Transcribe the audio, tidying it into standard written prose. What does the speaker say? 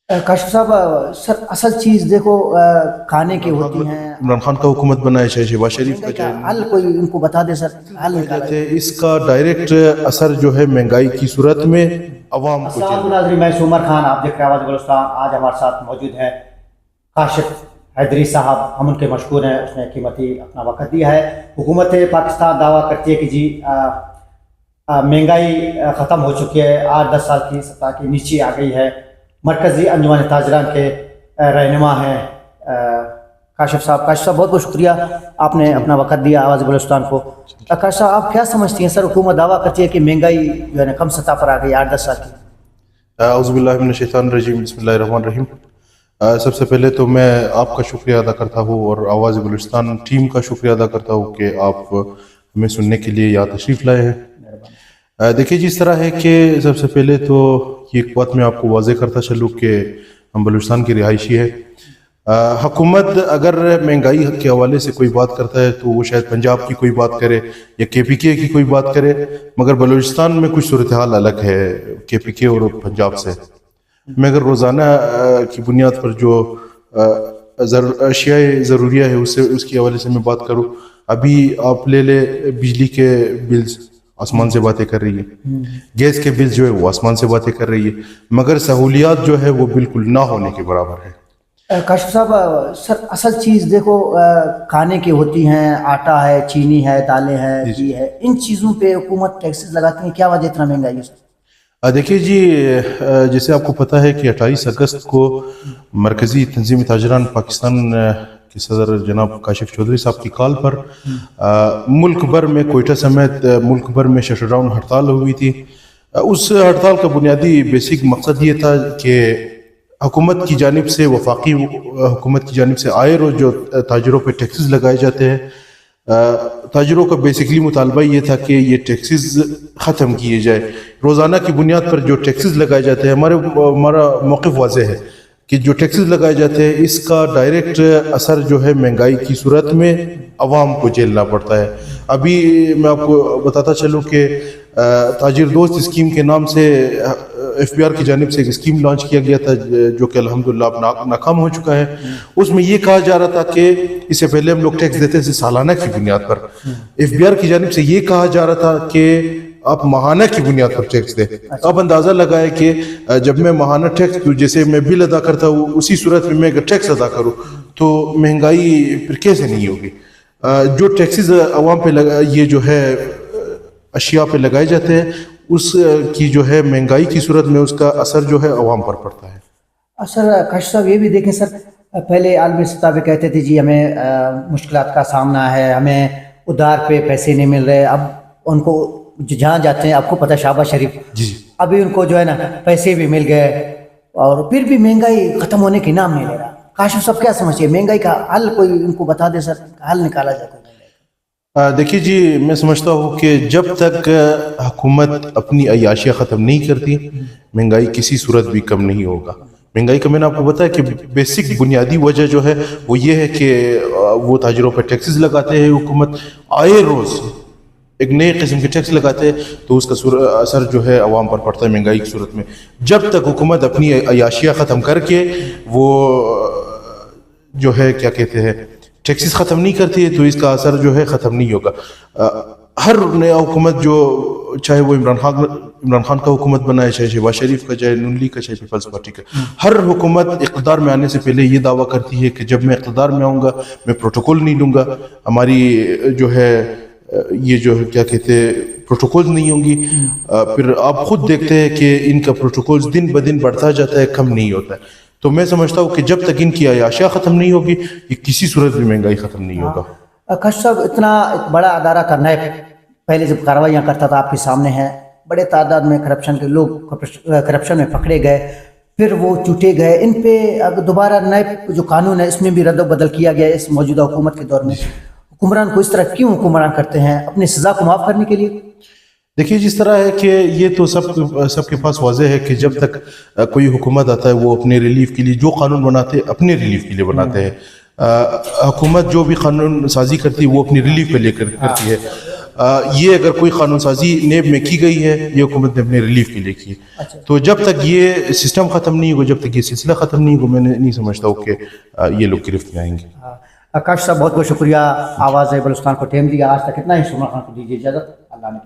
کاشف صاحب سر اصل چیز دیکھو کھانے کی ہوتی ہیں. عمران خان کا حکومت بنا ہے, شہباز شریف کا کیا حل کوئی ان کو بتا دے سر, حل نکالا ہے. اس کا ڈائریکٹ اثر جو ہے مہنگائی کی صورت میں عوام کو السلام ناظرین, میں عمر خان, آپ دیکھ رہے ہیں آواز بلوچستان. آج ہمارے ساتھ موجود ہیں کاشف حیدری صاحب, ہم ان کے مشکور ہیں, اس نے قیمتی اپنا وقت دیا ہے. حکومت پاکستان دعویٰ کرتی ہے کہ جی مہنگائی ختم ہو چکی ہے, 8-10 سال کی سطح کے نیچے آ گئی ہے. مرکزی انجمن تاجران کے رہنما ہیں کاشف صاحب. کاشف صاحب بہت بہت شکریہ, آپ نے اپنا وقت دیا آواز بلوچستان کو. کاشف صاحب آپ کیا سمجھتی ہیں سر, حکومت دعویٰ کرتی ہے کہ مہنگائی جو ہے نا کم سطح پر آ گئی 8-10 سال کی. اعوذ باللہ من الشیطان الرجیم, بسم اللہ الرحمن الرحیم. سب سے پہلے تو میں آپ کا شکریہ ادا کرتا ہوں اور آواز بلوچستان ٹیم کا شکریہ ادا کرتا ہوں کہ آپ ہمیں سننے کے لیے یہاں تشریف لائے ہیں. دیکھیے جی, اس طرح ہے کہ سب سے پہلے تو یہ ایک بات میں آپ کو واضح کرتا چلوں کہ ہم بلوچستان کی رہائشی ہے. حکومت اگر مہنگائی کے حوالے سے کوئی بات کرتا ہے تو وہ شاید پنجاب کی کوئی بات کرے یا کے پی کے کی کوئی بات کرے, مگر بلوچستان میں کچھ صورتحال الگ ہے کے پی کے اور پنجاب سے. میں اگر روزانہ کی بنیاد پر جو اشیاء ضروریہ ہے اس کے حوالے سے میں بات کروں, ابھی آپ لے لے بجلی کے بلز آسمان سے باتیں کر رہی ہے, گیس کے بل جو ہے وہ آسمان سے باتیں کر رہی ہے, مگر سہولیات جو ہے وہ بالکل نہ ہونے کے برابر ہے. کاشف صاحب سر اصل چیز دیکھو کھانے کی ہوتی ہیں, آٹا ہے, چینی ہے, دالیں ہیں, گھی ہے, ان چیزوں پہ حکومت ٹیکسز لگاتی ہیں. کیا وجہ اتنا مہنگائی ہے سر؟ دیکھیے جی, جیسے آپ کو پتہ ہے کہ 28 اگست کو مرکزی تنظیم تاجران پاکستان کے صدر جناب کاشف چودھری صاحب کی کال پر ملک بھر میں کوئٹہ سمیت ملک بھر میں شٹر ڈاؤن ہڑتال ہوئی تھی. اس ہڑتال کا بنیادی بیسک مقصد یہ تھا کہ حکومت کی جانب سے, وفاقی حکومت کی جانب سے آئے روز جو تاجروں پہ ٹیکسز لگائے جاتے ہیں, تاجروں کا بیسکلی مطالبہ یہ تھا کہ یہ ٹیکسز ختم کیے جائے. روزانہ کی بنیاد پر جو ٹیکسز لگائے جاتے ہیں, ہمارا موقف واضح ہے کہ جو ٹیکسز لگائے جاتے ہیں اس کا ڈائریکٹ اثر جو ہے مہنگائی کی صورت میں عوام کو جھیلنا پڑتا ہے. ابھی میں آپ کو بتاتا چلوں کہ تاجر دوست اسکیم کے نام سے ایف بی آر کی جانب سے ایک اسکیم لانچ کیا گیا تھا جو کہ الحمدللہ اب ناکام ہو چکا ہے. اس میں یہ کہا جا رہا تھا کہ اس سے پہلے ہم لوگ ٹیکس دیتے تھے سالانہ کی بنیاد پر, ایف بی آر کی جانب سے یہ کہا جا رہا تھا کہ آپ ماہانہ کی بنیاد پر ٹیکس دیں. اب اندازہ لگائے کہ جب میں ماہانہ ٹیکس, جیسے میں بل ادا کرتا ہوں اسی صورت میں اگر ٹیکس ادا کروں تو مہنگائی پھر کیسے نہیں ہوگی. جو ٹیکسز عوام پہ یہ جو ہے اشیاء پہ لگائے جاتے ہیں اس کی جو ہے مہنگائی کی صورت میں اس کا اثر جو ہے عوام پر پڑتا ہے. سر کاشف صاحب یہ بھی دیکھیں سر, پہلے عالمی سطح پہ کہتے تھے جی ہمیں مشکلات کا سامنا ہے, ہمیں ادھار پہ پیسے نہیں مل رہے. اب ان کو جہاں جاتے ہیں, آپ کو پتہ شہباز شریف, جی ابھی ان کو جو ہے نا پیسے بھی مل گئے اور پھر بھی مہنگائی ختم ہونے کی نام نہیں لے رہا. کاشف صاحب کیا سمجھیے, مہنگائی کا حل کوئی ان کو بتا دے سر, حل نکالا جائے کوئی. دیکھیے جی, میں سمجھتا ہوں کہ جب تک حکومت اپنی عیاشیاں ختم نہیں کرتی مہنگائی کسی صورت بھی کم نہیں ہوگا. مہنگائی کا میں نے آپ کو بتایا کہ بیسک بنیادی وجہ جو ہے وہ یہ ہے کہ وہ تاجروں پر ٹیکسز لگاتے ہیں. حکومت آئے روز ایک نئے قسم کے ٹیکس لگاتے ہیں تو اس کا اثر جو ہے عوام پر پڑتا ہے مہنگائی کی صورت میں. جب تک حکومت اپنی عیاشیاں ختم کر کے وہ جو ہے کیا کہتے ہیں ٹیکسز ختم نہیں کرتی ہے تو اس کا اثر جو ہے ختم نہیں ہوگا. ہر نیا حکومت جو چاہے وہ عمران خان کا حکومت بنا ہے, چاہے شہباز شریف کا, چاہے نون لیگ کا, چاہے پیپلز پارٹی کا, ہر حکومت اقتدار میں آنے سے پہلے یہ دعویٰ کرتی ہے کہ جب میں اقتدار میں آؤں گا میں پروٹوکول نہیں لوں گا, ہماری جو ہے یہ جو کیا کہتے ہیں پروٹوکول نہیں ہوں گی. پھر آپ خود دیکھتے ہیں کہ ان کا پروٹوکول دن بدن بڑھتا جاتا ہے, کم نہیں ہوتا ہے. تو میں سمجھتا ہوں کہ جب تک ان کی عیاشیاں ختم نہیں ہوگی یہ کسی صورت بھی مہنگائی ختم نہیں ہوگا. کاشف صاحب اتنا ایک بڑا ادارہ تھا نیب, پہلے جب کارروائیاں کرتا تھا آپ کے سامنے ہیں, بڑے تعداد میں کرپشن کے لوگ کرپشن میں پکڑے گئے, پھر وہ چوٹے گئے. ان پہ اب دوبارہ نیب جو قانون ہے اس میں بھی رد و بدل کیا گیا اس موجودہ حکومت کے دور میں. حکمران کو اس طرح کیوں حکمران کرتے ہیں, اپنی سزا کو معاف کرنے کے لیے؟ دیکھیے جس طرح ہے کہ یہ تو سب کے پاس واضح ہے کہ جب تک کوئی حکومت آتا ہے وہ اپنے ریلیف کے لیے جو قانون بناتے ہیں اپنے ریلیف کے لیے بناتے ہیں. حکومت جو بھی قانون سازی کرتی ہے وہ اپنی ریلیف پہ لے کر کرتی ہے. یہ اگر کوئی قانون سازی نیب میں کی گئی ہے یہ حکومت نے اپنے ریلیف کے لیے کی. تو جب تک یہ سسٹم ختم نہیں ہوگا, جب تک یہ سلسلہ ختم نہیں ہوگا, میں نہیں سمجھتا ہوں کہ یہ لوگ گرفت میں آئیں گے. کاشف صاحب بہت بہت شکریہ, آواز بلوچستان کو ٹائم دیا. آج تک اتنا ہی. سمر خان کو دیجیے اجازت. اللہ نے